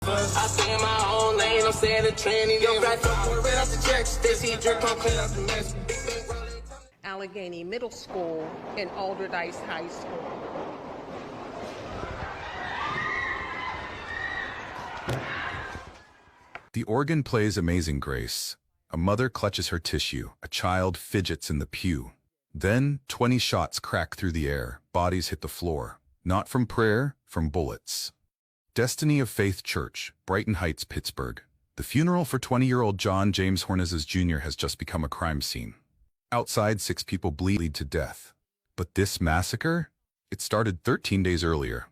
I stay in my own lane, I'm saying the training. Yo, right for it out the checks. This he jerk on clean out the mess. Allegheny Middle School and Alderdice High School. The organ plays Amazing Grace. A mother clutches her tissue. A child fidgets in the pew. Then 20 shots crack through the air. Bodies hit the floor. Not from prayer, from bullets. Destiny of Faith Church, Brighton Heights, Pittsburgh. The funeral for 20-year-old John James Hornizes Jr. has just become a crime scene. Outside, 6 people bleed to death. But this massacre? It started 13 days earlier.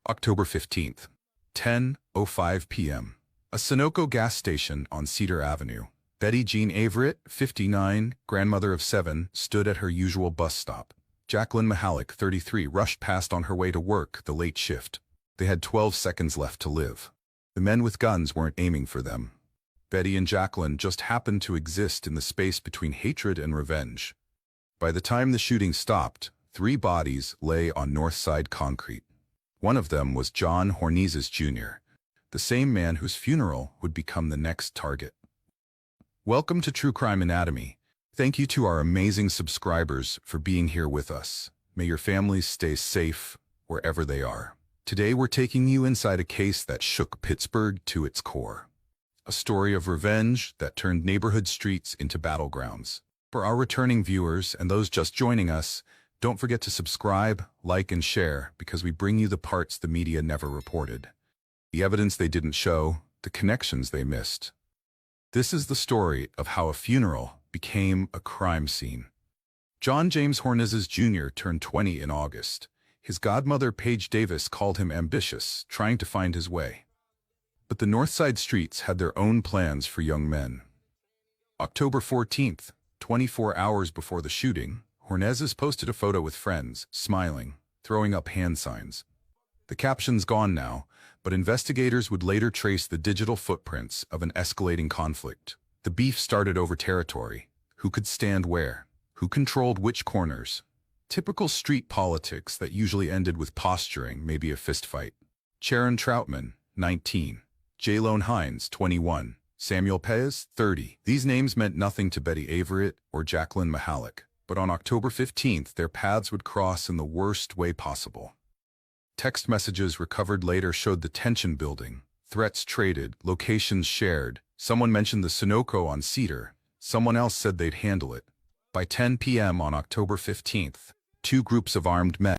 October 15th, 10:05 p.m. A Sunoco gas station on Cedar Avenue. Betty Jean Averett, 59, grandmother of 7, stood at her usual bus stop. Jacqueline Mahalik, 33, rushed past on her way to work, the late shift. They had 12 seconds left to live. The men with guns weren't aiming for them. Betty and Jacqueline just happened to exist in the space between hatred and revenge. By the time the shooting stopped, 3 bodies lay on North Side concrete. One of them was John Hornizes Jr., the same man whose funeral would become the next target. Welcome to True Crime Anatomy. Thank you to our amazing subscribers for being here with us. May your families stay safe wherever they are. Today we're taking you inside a case that shook Pittsburgh to its core. A story of revenge that turned neighborhood streets into battlegrounds. For our returning viewers and those just joining us, don't forget to subscribe, like, and share because we bring you the parts the media never reported. The evidence they didn't show, the connections they missed. This is the story of how a funeral became a crime scene. John James Hornizes Jr. turned 20 in August. His godmother, Paige Davis, called him ambitious, trying to find his way. But the North Side streets had their own plans for young men. October 14th, 24 hours before the shooting, Hornizes posted a photo with friends, smiling, throwing up hand signs. The caption's gone now, but investigators would later trace the digital footprints of an escalating conflict. The beef started over territory. Who could stand where? Who controlled which corners? Typical street politics that usually ended with posturing, maybe a fistfight. Sharon Troutman, 19. Jaylone Hines, 21. Samuel Pez, 30. These names meant nothing to Betty Averett or Jacqueline Mahalik, but on October 15th, their paths would cross in the worst way possible. Text messages recovered later showed the tension building, threats traded, locations shared. Someone mentioned the Sunoco on Cedar. Someone else said they'd handle it. By 10 p.m. on October 15th, 2 groups of armed men